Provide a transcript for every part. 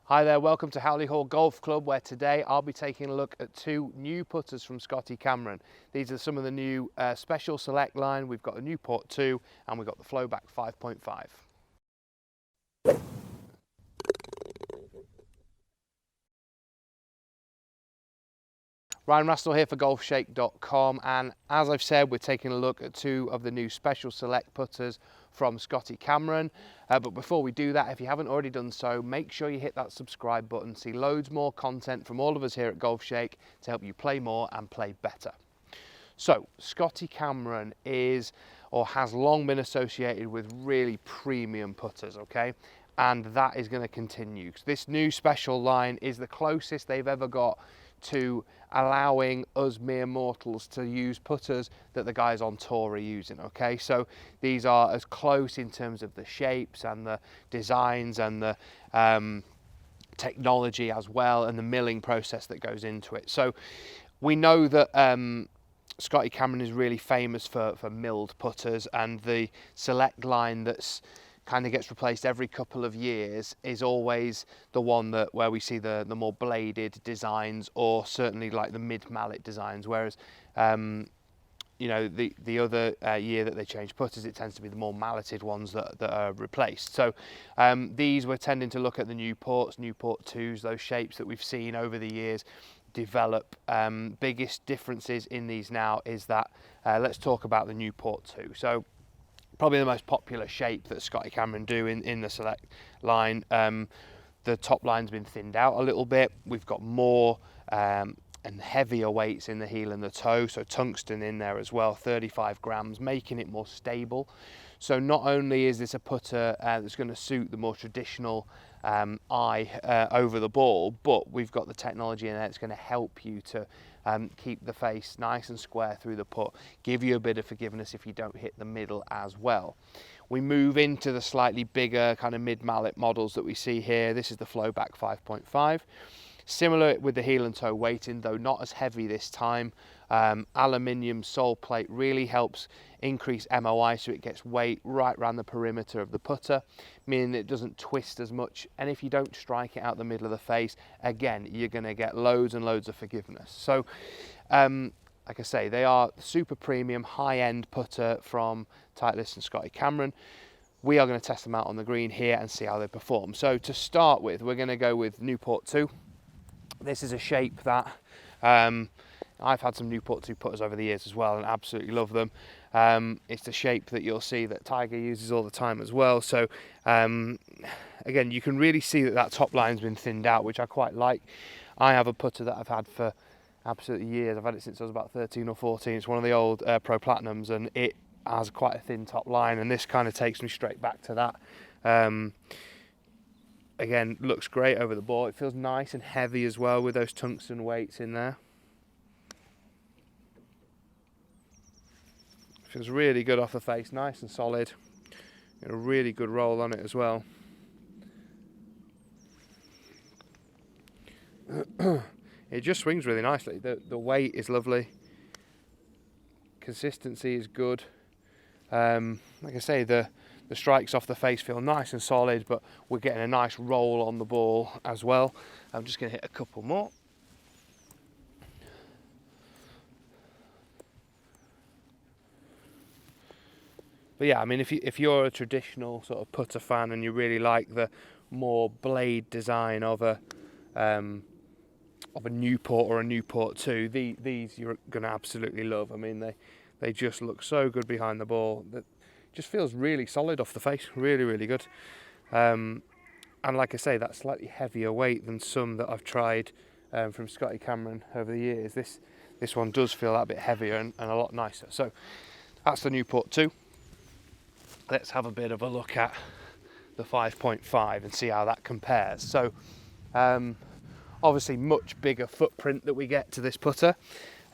Hi there, welcome to Howley Hall Golf Club, where today I'll be taking a look at two new putters from Scotty Cameron. These are some of the new special select line. We've got the Newport 2 and we've got the Flowback 5.5. Ryan Rastall here for Golfshake.com, and as I've said, we're taking a look at two of the new special select putters from Scotty Cameron. But before we do that, if you haven't already done so, make sure you hit that subscribe button. See loads more content from all of us here at Golfshake to help you play more and play better. So Scotty Cameron is, or has long been associated with really premium putters, okay? And that is going to continue. This new special line is the closest they've ever got to allowing us mere mortals to use putters that the guys on tour are using, okay? So these are as close in terms of the shapes and the designs and the technology as well, and the milling process that goes into it. So we know that Scotty Cameron is really famous for milled putters, and the select line that's kind of gets replaced every couple of years is always the one that where we see the more bladed designs, or certainly like the mid-mallet designs, whereas you know, the other year that they change putters, it tends to be the more malleted ones that are replaced. So these we're tending to look at the Newports, Newport 2s, those shapes that we've seen over the years develop. Biggest differences in these now is that let's talk about the Newport 2. So probably the most popular shape that Scotty Cameron do in the select line. The top line's been thinned out a little bit. We've got more and heavier weights in the heel and the toe, so tungsten in there as well, 35 grams, making it more stable. So not only is this a putter that's going to suit the more traditional eye over the ball, but we've got the technology in there that's going to help you to keep the face nice and square through the putt, give you a bit of forgiveness if you don't hit the middle as well. We move into the slightly bigger kind of mid-mallet models that we see here. This is the Flowback 5.5. Similar with the heel and toe weighting, though not as heavy this time. Aluminium sole plate really helps increase MOI, so it gets weight right around the perimeter of the putter, meaning it doesn't twist as much. And if you don't strike it out the middle of the face, again, you're going to get loads and loads of forgiveness. So like I say, they are super premium, high-end putter from Titleist and Scotty Cameron. We are going to test them out on the green here and see how they perform. So to start with, we're going to go with Newport 2. This is a shape that I've had some Newport 2 putters over the years as well, and absolutely love them. It's the shape that you'll see that Tiger uses all the time as well. So again, you can really see that top line's been thinned out, which I quite like. I have a putter that I've had for absolutely years. I've had it since I was about 13 or 14. It's one of the old Pro Platinums, and it has quite a thin top line, and this kind of takes me straight back to that. Again, looks great over the ball. It feels nice and heavy as well with those tungsten weights in there. Feels really good off the face, nice and solid. Got a really good roll on it as well. It just swings really nicely. The weight is lovely. Consistency is good. Like I say, the strikes off the face feel nice and solid, but we're getting a nice roll on the ball as well. I'm just going to hit a couple more. But yeah, I mean, if you're a traditional sort of putter fan and you really like the more blade design of a Newport or a Newport 2, these you're going to absolutely love. I mean, they just look so good behind the ball. That just feels really solid off the face, really, really good. And like I say, that slightly heavier weight than some that I've tried from Scotty Cameron over the years. This one does feel that bit heavier and a lot nicer. So that's the Newport 2. Let's have a bit of a look at the 5.5 and see how that compares. So obviously much bigger footprint that we get to this putter.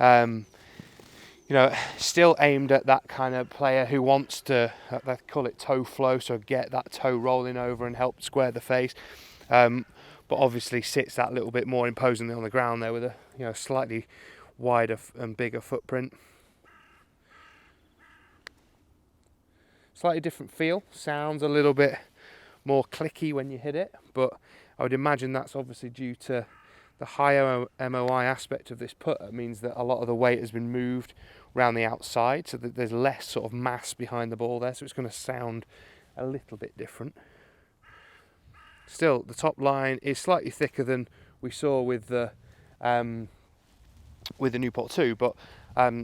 You know, still aimed at that kind of player who wants to, they call it toe flow, so get that toe rolling over and help square the face. But obviously sits that little bit more imposingly on the ground there with a slightly wider and bigger footprint. Slightly different feel, sounds a little bit more clicky when you hit it, but I would imagine that's obviously due to the higher MOI aspect of this putter means that a lot of the weight has been moved around the outside, so that there's less sort of mass behind the ball there, so it's going to sound a little bit different. Still, the top line is slightly thicker than we saw with the Newport 2, but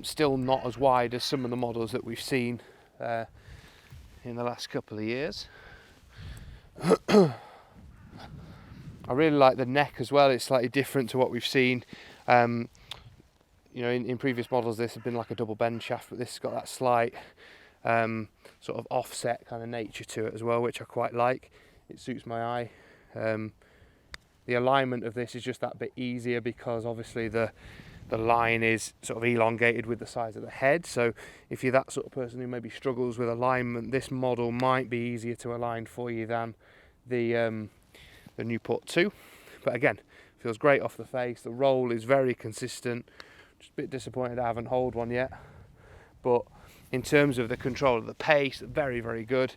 still not as wide as some of the models that we've seen in the last couple of years. I really like the neck as well. It's slightly different to what we've seen. You know, in previous models this has been like a double bend shaft, but this has got that slight sort of offset kind of nature to it as well, which I quite like. It suits my eye. The alignment of this is just that bit easier because obviously the line is sort of elongated with the size of the head, so if you're that sort of person who maybe struggles with alignment, this model might be easier to align for you than the Newport 2. But again, feels great off the face. The roll is very consistent. Just a bit disappointed I haven't holed one yet, but in terms of the control of the pace, very, very good.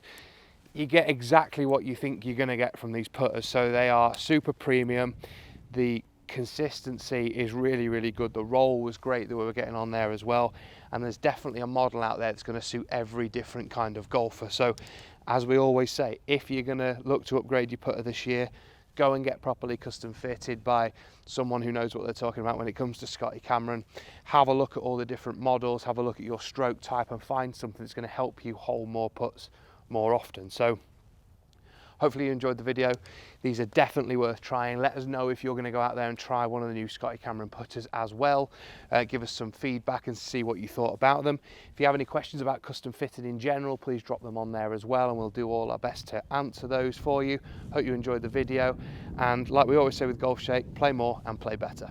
You get exactly what you think you're going to get from these putters, so they are super premium. The consistency is really, really good. The roll was great that we were getting on there as well, and there's definitely a model out there that's going to suit every different kind of golfer. So as we always say, if you're going to look to upgrade your putter this year, go and get properly custom fitted by someone who knows what they're talking about when it comes to Scotty Cameron. Have a look at all the different models, have a look at your stroke type, and find something that's going to help you hole more putts more often. So hopefully you enjoyed the video. These are definitely worth trying. Let us know if you're going to go out there and try one of the new Scotty Cameron putters as well. Give us some feedback and see what you thought about them. If you have any questions about custom fitting in general, please drop them on there as well, and we'll do all our best to answer those for you. Hope you enjoyed the video, and like we always say with Golfshake, play more and play better.